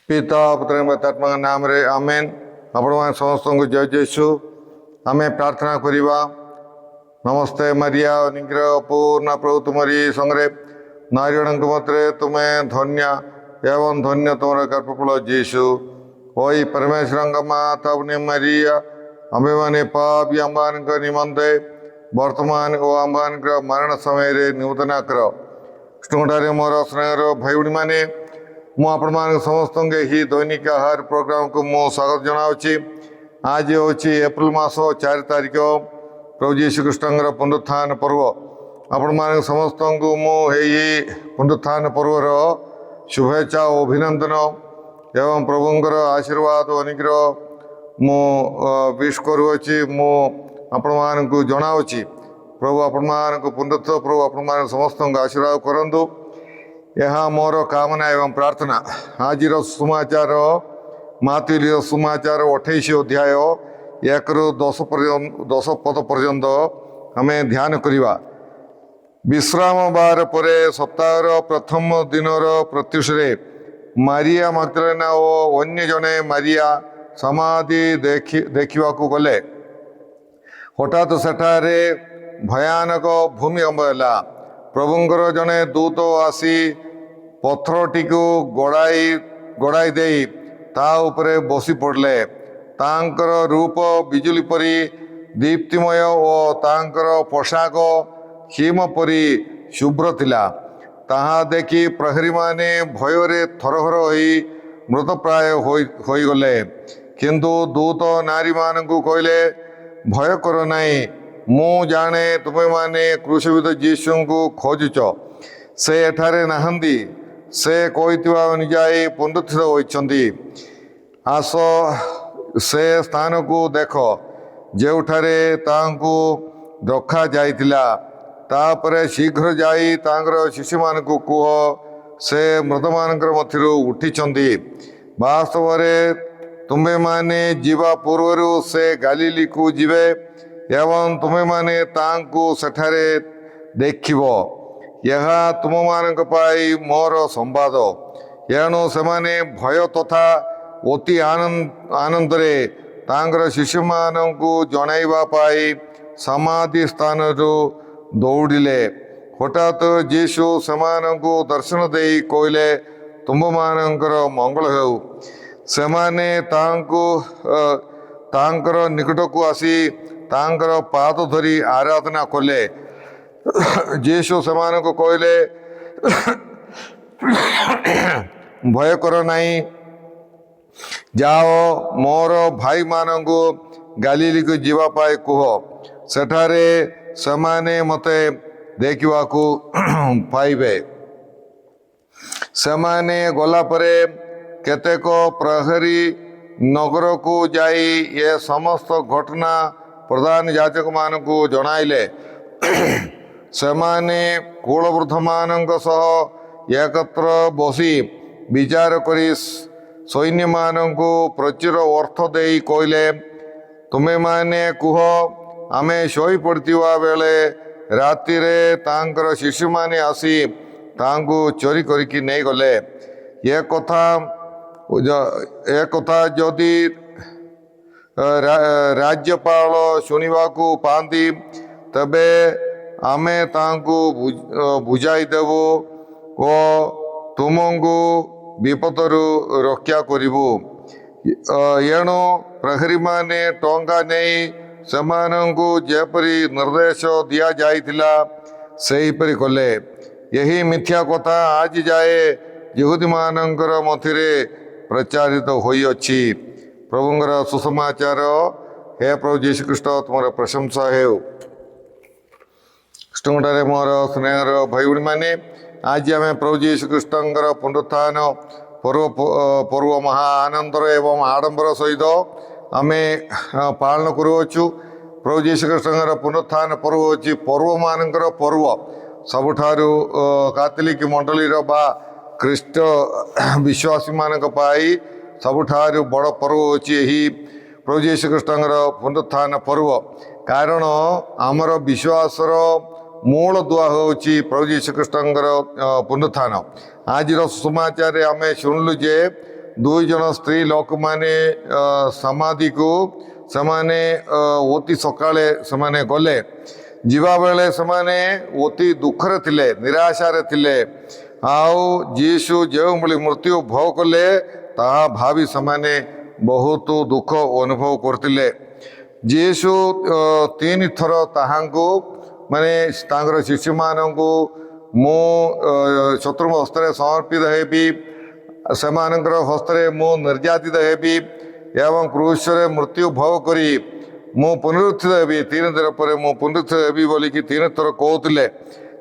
पिता पुत्र पवित्रात्मा नाम रे आमेन। आपण समस्त को जय जयसु आमे प्रार्थना करिबा। नमस्ते मरिया निग्रह पूर्ण प्रभु तुमरी संगे नारीगण मध्य तुम्हें धन्य एवं धन्य तुम गर्भफल जीशु। ओई परमेश्वर माता मरिया आमे माने पापी आम्बान निमंते वर्तमान और आम्बान मरण समय निवेदना कर। कृष्णठारे मोर स्नेहर भाई भाई मैंने मुझे समस्त ही दैनिक आहार प्रोग्राम को मुझे स्वागत जनावि। आज हूँ एप्रिल मास 4 तारिख प्रभु यीशु कृष्ण पुनरुत्थान पर्व। आपण मान समस्त को मुझे पुनरुत्थान पर्वर शुभेच्छा और अभिनंदन एवं प्रभुंर आशीर्वाद और अनुग्रह मु विश करुच्ची। आपण को जनावि प्रभु आपण को पुनरुत्थ प्रभु आपण समस्त आशीर्वाद करंतु। यह मोर कामना एवं प्रार्थना। आज सुमाचार माथुली सुमाचार 28 अध्याय 1 ରୁ 10 पद पर्यंत आम ध्यान करिबा। विश्राम बार परे सप्ताह प्रथम दिनर प्रत्युषे मारिया मग्दलेना और अन्य जने मारिया समाधि देखिबाकू गले। हठात सेठारे भयानक भूमिकंप हैला। प्रभुंकर जने दूत आसी पत्थरटी को गड़ाई दे ता उपरे बसी पड़ले। तांकर रूप बिजुली परी दीप्तिमय और तांकर पोशाक हिम परी शुभ्र थिला। ताहा देखी प्रहरी माने भୟରେ थरहर होई मृतप्राय होई गले। किंतु दूत नारी मानकु कहले, भय कर नहीं, मु जाने तुम्हें माने क्रूशविद यीशु को खोजुच। से एठारे नाहंदी, से कहिथिबा अनुसार पुनरुत्थित होइछंती। आस से स्थान को देख जेउठारे तांकु रखा जाइतिला। तापरे शीघ्र जाई तांकर शिशु मानकु कुह से मृत मानकर मध्यरु उठिछंती। वास्तव में तुम्हें माने जीवा पूर्वरु से गालीली को जीवे एवं तुम्हें माने तांकु सेठारे देखिबो। यह तुम मानक पाई मोर संवाद। एणु सेमाने भय तथा अति आनंदरे तांकर शिशु मानकु जणाइबा पाई समाधि स्थान दौड़िले। हठात यीशु सेमानकु दर्शन देई कहले, तुम मानकर मंगल हेउ। सेमाने तांकर निकट को आसी तांकर पाद धरी आराधना कले। यीशु सेमान को कहले, भय कर नहीं, जाओ मोर भाई मानंगु गालीली को जीवा पाए कुह, सेठारे सेमाने मते देखिवाकू पाइबे। सेमाने गला परे केतेक प्रहरी नगर को जाई ये समस्त घटना प्रधान याजक मानकु जणाइले। सेमाने कुलवृद्ध मानक सह एकत्र बसी विचार करी सैन्य मानकु प्रचुर अर्थ देई कहले, तुम्हें माने कुह, आमे शोई पड़तिवा बेले रातिरे तांकर शिशु माने आसी तांकु चोरी करिकी नहीं गले। ये कथा जदि राज्यपाल शुणिबाकू पाती तबे आमे तांकु बुझाई देबू और तुमको विपदरू रक्षा करिबू। एणु प्रहरी माने टंका नहीं सेमानंकु जेपरी निर्देश दिया जाइथिला सेहीपरि कले। यही मिथ्या कथा आज जाए यहूदी मानकर मध्यरे प्रचारित होई अछि। प्रभुंर सुसमाचार। हे प्रभु यीशु कृष्ण तुमर प्रशंसा हेउ। कृष्णठारे मोर स्नेहर भाई भाई मैंने आज आम प्रभु यीशु कृष्णंकर पुनरुत्थान पर्व महा आनंदर एवं आडंबर सहित आम पालन करुचु। प्रभु यीशु कृष्णंकर पुनरुत्थान पर्व होची पर्व मानकर पर्व। सबुठारु कैथोलिक मंडलीर बा ख्रीष्ट विश्वासी मानक पाई सबुठारु बड़ पर्व होची एही प्रभु यीशु कृष्णंकर पुनरुत्थान पर्व। कारण आमर विश्वासर मूल दुआ होची प्रभु यीशु कृष्णंकर पुनरुत्थान। आज सुसमाचार आम शुणिलु जे ଦୁଇ ଜଣ ସ୍ତ୍ରୀ ଲୋକମାନେ ସମାଧିକୁ ସେମାନେ ଅତି ସକାଳେ ସେମାନେ ଗଲେ। ଯିବା ବେଳେ ସେମାନେ ଅତି ଦୁଃଖରେ ଥିଲେ, ନିରାଶାରେ ଥିଲେ। ଆଉ ଯୀଶୁ ଯେଉଁଭଳି ମୃତ୍ୟୁ ଭୋଗ କଲେ ତାହା ଭାବି ସେମାନେ ବହୁତ ଦୁଃଖ ଅନୁଭବ କରୁଥିଲେ। ଯୀଶୁ 3 ଥର ତାହାଙ୍କୁ ମାନେ ତାଙ୍କର ଶିଷ୍ୟମାନଙ୍କୁ ମୁଁ ଶତ୍ରୁ ହସ୍ତରେ ସମର୍ପିତ ହେବି, ସେମାନଙ୍କର ହସ୍ତରେ ମୁଁ ନିର୍ଯାତିତ ହେବି ଏବଂ କ୍ରୁଶରେ ମୃତ୍ୟୁ ଭୋଗ କରି ମୁଁ ପୁନରୁତ୍ଥିତ ହେବି, 3 ଦିନ ପରେ ମୁଁ ପୁନରୁତ୍ଥିତ ହେବି ବୋଲିକି 3 ଥର କହୁଥିଲେ।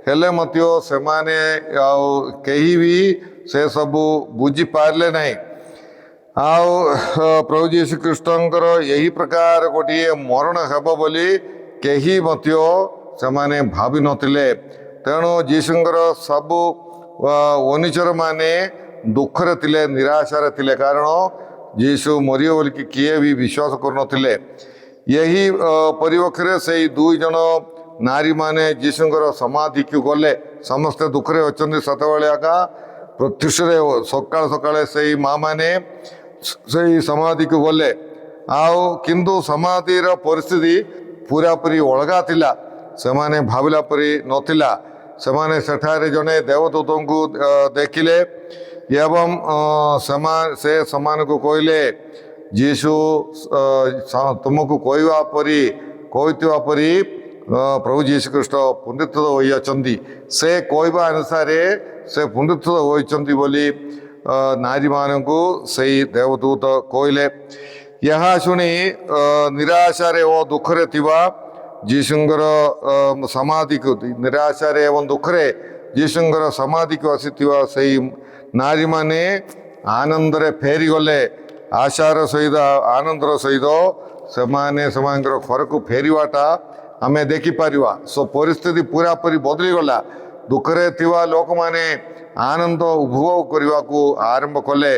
ହେଲେ ମଧ୍ୟ ସେମାନେ ଆଉ କେହି ବି ସେସବୁ ବୁଝିପାରିଲେ ନାହିଁ। ଆଉ ପ୍ରଭୁ ଯୀଶୁ ଖ୍ରୀଷ୍ଟଙ୍କର ଏହି ପ୍ରକାର ଗୋଟିଏ ମରଣ ହେବ ବୋଲି କେହି ମଧ୍ୟ ସେମାନେ ଭାବିନଥିଲେ। ତେଣୁ ଯୀଶୁଙ୍କର ସବୁ ଅନୁଚରମାନେ ଦୁଃଖରେ ଥିଲେ, ନିରାଶାରେ ଥିଲେ, କାରଣ ଯୀଶୁ ମରିବ ବୋଲିକି କିଏ ବି ବିଶ୍ୱାସ କରୁନଥିଲେ। ଏହି ପରିବକ୍ଷରେ ସେଇ 2 ଜଣ ନାରୀମାନେ ଯୀଶୁଙ୍କର ସମାଧିକୁ ଗଲେ। ସମସ୍ତେ ଦୁଃଖରେ ଅଛନ୍ତି ସେତେବେଳେ ଆକା। ପ୍ରତ୍ୟୁଷରେ ସକାଳ ସକାଳେ ସେଇ ମା ମାନେ ସେଇ ସମାଧିକୁ ଗଲେ। ଆଉ କିନ୍ତୁ ସମାଧିର ପରିସ୍ଥିତି ପୁରାପୁରି ଅଲଗା ଥିଲା, ସେମାନେ ଭାବିଲା ପରି ନଥିଲା। ସେମାନେ ସେଠାରେ ଜଣେ ଦେବଦୂତଙ୍କୁ ଦେଖିଲେ ଏବଂ ସେ ସେମାନଙ୍କୁ କହିଲେ, ଯୀଶୁ ତୁମକୁ କହିଥିବା ପରି ପ୍ରଭୁ ଯୀଶୁ ଖ୍ରୀଷ୍ଟ ପୁନରୁତ୍ଥିତ ହୋଇଅଛନ୍ତି। ସେ କହିବା ଅନୁସାରେ ସେ ପୁନରୁତ୍ଥିତ ହୋଇଛନ୍ତି ବୋଲି ନାରୀମାନଙ୍କୁ ସେଇ ଦେବଦୂତ କହିଲେ। ଏହା ଶୁଣି ନିରାଶାରେ ଓ ଦୁଃଖରେ ଥିବା ଯୀଶୁଙ୍କର ସମାଧିକୁ, ନିରାଶାରେ ଏବଂ ଦୁଃଖରେ ଯୀଶୁଙ୍କର ସମାଧିକୁ ଆସିଥିବା ସେଇ ନାରୀମାନେ ଆନନ୍ଦରେ ଫେରିଗଲେ। ଆଶାର ସହିତ, ଆନନ୍ଦର ସହିତ ସେମାନେ ସେମାନଙ୍କର ଘରକୁ ଫେରିବାଟା ଆମେ ଦେଖିପାରିବା। ପରିସ୍ଥିତି ପୁରାପୁରି ବଦଳିଗଲା। ଦୁଃଖରେ ଥିବା ଲୋକମାନେ ଆନନ୍ଦ ଉପଭୋଗ କରିବାକୁ ଆରମ୍ଭ କଲେ।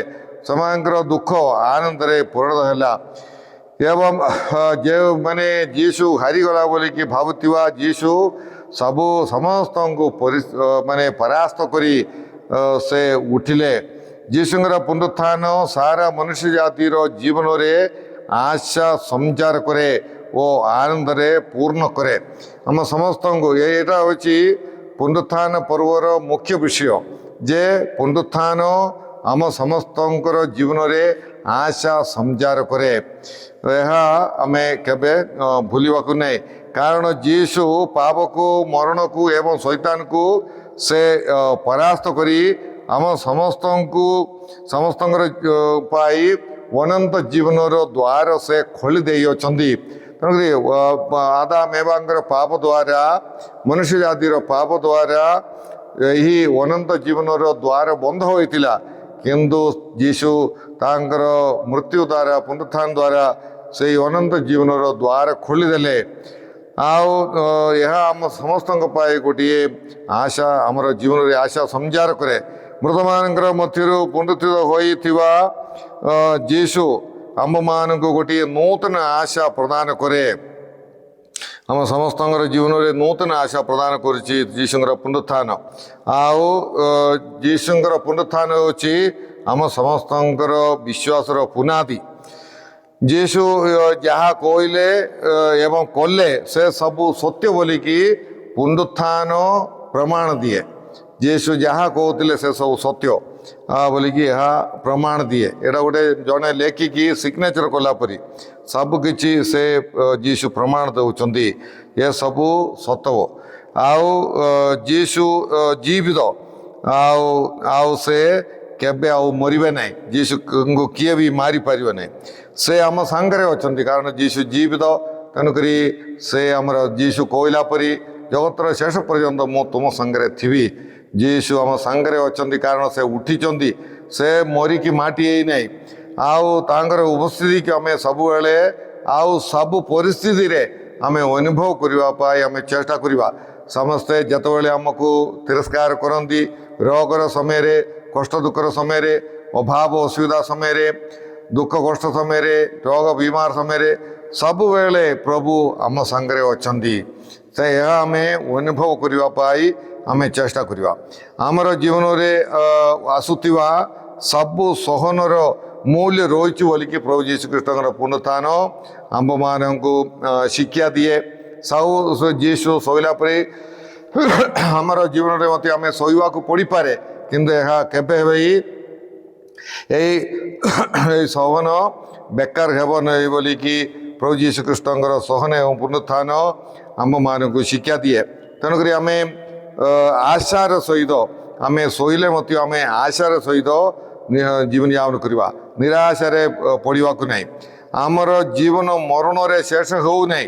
ସେମାନଙ୍କର ଦୁଃଖ ଆନନ୍ଦରେ ପରିଣତ ହେଲା। ଏବଂ ଯେଉଁମାନେ ଯୀଶୁ ହାରିଗଲା ବୋଲିକି ଭାବୁଥିବା ଯୀଶୁ ସମସ୍ତଙ୍କୁ ମାନେ ପରାସ୍ତ କରି ସେ ଉଠିଲେ। ଯୀଶୁଙ୍କର ପୁନରୁତ୍ଥାନ ସାରା ମନୁଷ୍ୟ ଜାତିର ଜୀବନରେ ଆଶା ସଞ୍ଚାର କରେ ଓ ଆନନ୍ଦରେ ପୂର୍ଣ୍ଣ କରେ ଆମ ସମସ୍ତଙ୍କୁ। ଏଇଟା ହେଉଛି ପୁନରୁତ୍ଥାନ ପର୍ବର ମୁଖ୍ୟ ବିଷୟ, ଯେ ପୁନରୁତ୍ଥାନ ଆମ ସମସ୍ତଙ୍କର ଜୀବନରେ ଆଶା ସଞ୍ଚାର କରେ। ଏହା ଆମେ କେବେ ଭୁଲିବାକୁ ନାହିଁ, କାରଣ ଯୀଶୁ ପାପକୁ, ମରଣକୁ ଏବଂ ଶୈତାନକୁ ସେ ପରାସ୍ତ କରି ଆମ ସମସ୍ତଙ୍କର ପାଇଁ ଅନନ୍ତ ଜୀବନର ଦ୍ୱାର ସେ ଖୋଲି ଦେଇଅଛନ୍ତି। ତେଣୁକରି ଆଦାମ ଏବାଙ୍କର ପାପ ଦ୍ୱାରା, ମନୁଷ୍ୟ ଜାତିର ପାପ ଦ୍ୱାରା ଏହି ଅନନ୍ତ ଜୀବନର ଦ୍ୱାର ବନ୍ଦ ହୋଇଥିଲା। କିନ୍ତୁ ଯୀଶୁ ତାଙ୍କର ମୃତ୍ୟୁ ଦ୍ୱାରା, ପୁନରୁତ୍ଥାନ ଦ୍ୱାରା ସେଇ ଅନନ୍ତ ଜୀବନର ଦ୍ୱାର ଖୋଲିଦେଲେ। ଆଉ ଏହା ଆମ ସମସ୍ତଙ୍କ ପାଇଁ ଗୋଟିଏ ଆଶା, ଆମର ଜୀବନରେ ଆଶା ସଞ୍ଚାର କରେ। ମୃତମାନଙ୍କର ମଧ୍ୟରୁ ପୁନରୁତ୍ଥିତ ହୋଇଥିବା ଯୀଶୁ ଆମମାନଙ୍କୁ ଗୋଟିଏ ନୂତନ ଆଶା ପ୍ରଦାନ କରେ। ଆମ ସମସ୍ତଙ୍କର ଜୀବନରେ ନୂତନ ଆଶା ପ୍ରଦାନ କରୁଛି ଯୀଶୁଙ୍କର ପୁନରୁତ୍ଥାନ। ଆଉ ଯୀଶୁଙ୍କର ପୁନରୁତ୍ଥାନ ହେଉଛି ଆମ ସମସ୍ତଙ୍କର ବିଶ୍ୱାସର ପୁନାଦି। ଯୀଶୁ ଯାହା କହିଲେ ଏବଂ କଲେ ସେ ସବୁ ସତ୍ୟ ବୋଲିକି ପୁନରୁତ୍ଥାନ ପ୍ରମାଣ ଦିଏ। ଯୀଶୁ ଯାହା କହୁଥିଲେ ସେ ସବୁ ସତ୍ୟ ବୋଲିକି ଏହା ପ୍ରମାଣ ଦିଏ। ଏଇଟା ଗୋଟେ ଜଣେ ଲେଖିକି ସିଗ୍ନେଚର କଲା ପରି ସବୁକିଛି ସେ ଯୀଶୁ ପ୍ରମାଣ ଦେଉଛନ୍ତି, ଏସବୁ ସତ। ଆଉ ଯୀଶୁ ଜୀବିତ, ଆଉ ସେ କେବେ ଆଉ ମରିବେ ନାହିଁ। ଯୀଶୁଙ୍କୁ କିଏ ବି ମାରିପାରିବେ ନାହିଁ। ସେ ଆମ ସାଙ୍ଗରେ ଅଛନ୍ତି, କାରଣ ଯୀଶୁ ଜୀବିତ। ତେଣୁକରି ସେ ଆମର ଯୀଶୁ କହିଲା ପରି ଜଗତର ଶେଷ ପର୍ଯ୍ୟନ୍ତ ମୁଁ ତୁମ ସାଙ୍ଗରେ ଥିବି। ଯୀଶୁ ଆମ ସାଙ୍ଗରେ ଅଛନ୍ତି, କାରଣ ସେ ଉଠିଛନ୍ତି। ସେ ମରିକି ମାଟି ହେଇନାହିଁ। ଆଉ ତାଙ୍କର ଉପସ୍ଥିତିକୁ ଆମେ ସବୁବେଳେ ଆଉ ସବୁ ପରିସ୍ଥିତିରେ ଆମେ ଅନୁଭବ କରିବା ପାଇଁ ଆମେ ଚେଷ୍ଟା କରିବା। ସମସ୍ତେ ଯେତେବେଳେ ଆମକୁ ତିରସ୍କାର କରନ୍ତି, ରୋଗର ସମୟରେ, କଷ୍ଟ ଦୁଃଖର ସମୟରେ, ଅଭାବ ଅସୁବିଧା ସମୟରେ, ଦୁଃଖ କଷ୍ଟ ସମୟରେ, ରୋଗ ବିମାର ସମୟରେ, ସବୁବେଳେ ପ୍ରଭୁ ଆମ ସାଙ୍ଗରେ ଅଛନ୍ତି। ସେ ଏହା ଆମେ ଅନୁଭବ କରିବା ପାଇଁ ଆମେ ଚେଷ୍ଟା କରିବା। ଆମର ଜୀବନରେ ଆସୁଥିବା ସବୁ ସହନର मूल्य रही बोलिकी प्रभु जीशु कृष्ण पुनरुत्थान आम मानू शिक्षा दिए सब जीशु शोला पर आमर जीवन में मत आम शोवा पड़ पारे किंतु यह केबे यही सहन बेकार हेब नहीं बोलिकी प्रभु जीशु कृष्ण सहन एवं पुनरुत्थान आम मानू शिक्षा दिए तेणुक आम आशार सहित आम शोले मत आम आशार सहित जीवन यापन करवा निराशार पड़ा ना आमर जीवन मरण रे शेष हो नहीं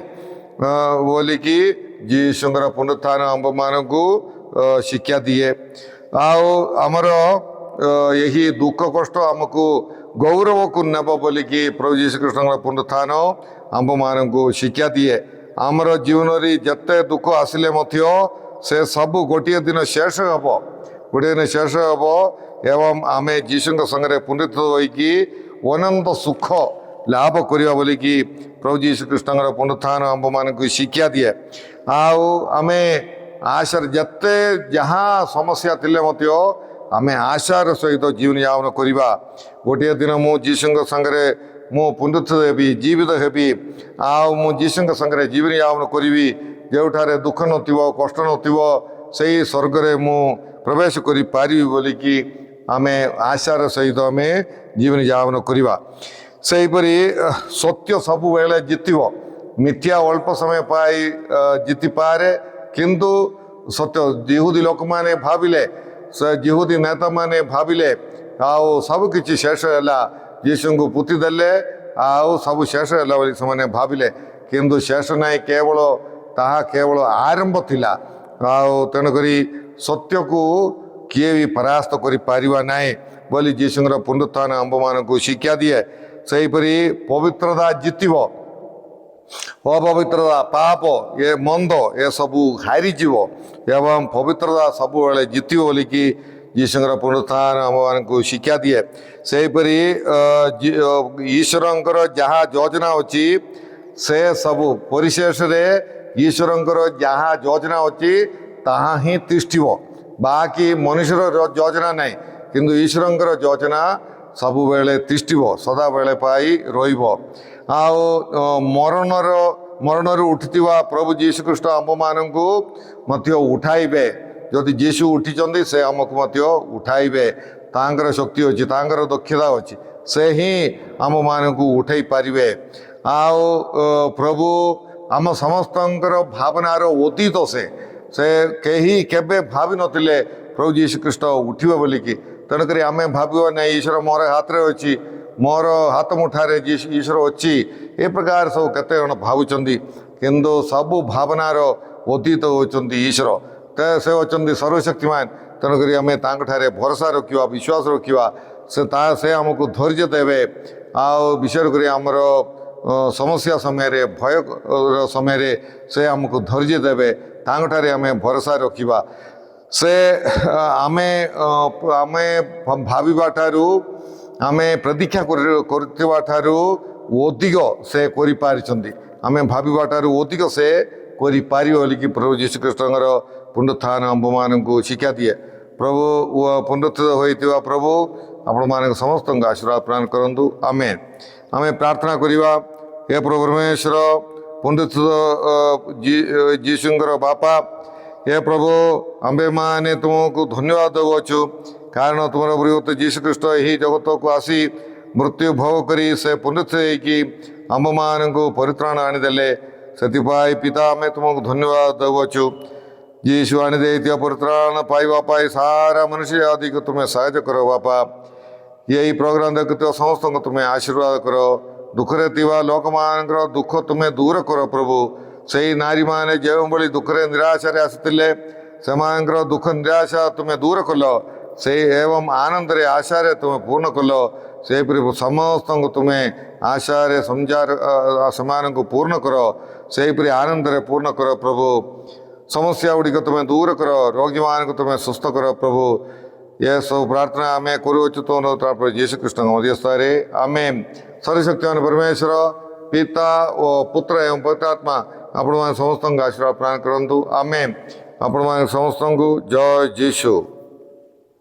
बोलिकी जीशुर पुनरुत्थान आम मानू शिक्षा दिए आमर यही दुख कष्ट आमको गौरव को नेब बोलिकी प्रभु जीशु कृष्ण पुनरुत्थान आम मानू शिक्षा दिए आमर जीवन जिते दुख आसिले से सब गोटे दिन शेष हम गोटे दिन शेष हम एवं आम जीशु संगे पुनरुत्थित होइकी अनंत सुख लाभ करवा बोलिकी प्रभु जीशु कृष्ण पुनरुत्थान आम मानू शिक्षा दिए आम आशार जिते जहाँ समस्या थिले आम आशार सहित जीवन यापन करवा गोटे दिन मु जीशु संगे मु पुनरुत्थित हेबी जीवित हेबी मु जीशु संगे जीवन यापन करी जोठारे दुख नथिबो कष्ट नथिबो सेही स्वर्ग रे मु प्रवेश करि पारिबी बोलिकी आमे आशार सहित आमे जीवन यापन करवा सेहीपरि सत्य सब बेले जितिबो मिथ्या अल्प समय पाई जीति पारे किंतु सत्य जिहुदी लोक माने भाविले जिहुदी नेता माने भाविले सब किछि शेष हैला जीशु को पुति देले सब शेष हैला बोली से भाविले किंतु शेष नाई केवल ताहा केवल आरंभ थिला तेणुक सत्य को किए भी परास्त करि पारिबा नाई बोली जीशुर पुनरुत्थान आंब मानू शिक्षा दिए सेहीपरि पवित्रता जितिबो अपवित्रता पाप ये मंद ये सबू हारीजीव एवं पवित्रता सब बेले जितिबो बोलिकी जीशुर पुनरुत्थान आम मानू शिक्षा दिए सेहीपरि ईश्वरंकर जहाँ योजना अच्छी से सबू परिशेष रे ईश्वरंकर जहाँ योजना अच्छी ताहा ही तिष्ठिबो बाकी मनुष्यर योजना नहीं किंतु ईश्वरंकर योजना सबु बेले तिष्ठिबो सदा बेले पाई रहिबो मरणर उठिथिबा प्रभु जीशु कृष्ण आम मानू मध्य उठाइबे जदि जीशु उठिचंदी से आमको मध्य उठाइबे तांकर शक्ति अच्छी तांकर दक्षता अच्छी से ही आम मानू उठाई पारिबे प्रभु आम समस्तंकर भावनार अतीत से कहीं केबे भावी नथिले प्रभु जीशु कृष्ण उठिबे बोलिकी तेणुक आम भाविबा ना ईश्वर मोर हाथ में अच्छी मोर हाथ मुठारे ईश्वर अच्छी ए प्रकार सब केते जन भावुचंदी किंतु सबु भावनार अतीत होचंदी ईश्वर से होचंदी सर्वशक्तिमान तेणुक आम तांठारे भरोसा रखा विश्वास रखा से आमको धैर्य देवे विशेष कर आमर समस्या समय रे भय समय रे से आमको धैर्य देवे तांठारे आम भरोसा रखा से आमे भाविबा ठारू आमे प्रतीक्षा करथिबा ठारू अधिक से करि पारिछंदी आमे भाविबा ठारू अधिक से करि पारिबो बोलिकी प्रभु जीशु कृष्णर पुनरुत्थान आंब मानू शिक्षा दिए प्रभु पुनरुत्थित होइतिबा प्रभु आपण मानक समस्त आशीर्वाद प्रदान करंतु आमेन आमे प्रार्थना करिबा हे प्रभु परमेश्वर पुनरुत्थित जीशुंकर बापा हे प्रभु आंबे माने तुमको धन्यवाद देवछु कारण तुम प्रियत जीशु कृष्ण यही जगत को आसी मृत्यु भोग करी से पुनरुत्थित आंब मानू परित्राण आनीदे से पिता आमे तुमको धन्यवाद देवछु जीशु आनीदे परित्राण पाइबाई सारा मनुष्य आदि को तुम्हें साहाय्य करो बापा यही प्रोग्राम देखुवा समस्त को तुम्हें आशीर्वाद करो दुखरे थिबा लोक मानकर दुख तुम्हें दूर करो प्रभु से नारी माने जो भाई दुखरे निराशारे आसुतिले सेमानकर दुख निराशा तुम्हें दूर कल से एवं आनंद रे आशारे तुम्हें पूर्ण कल से समस्त को तुम्हें आशारे समझार समान को पूर्ण करो से आनंद रे पूर्ण करो प्रभु समस्या गुड़िक तुम्हें दूर करो रोगी मान को तुम्हें सुस्थ करो प्रभु यह सब प्रार्थना आम करुचु जीशु कृष्ण मध्यस्थरे आमेन सर्वशक्तिमान परमेश्वर पिता और पुत्र एवं पवित्रात्मा आपण समस्त आशीर्वाद प्रदान करंतु आमेन आपण समस्त जय जीशु।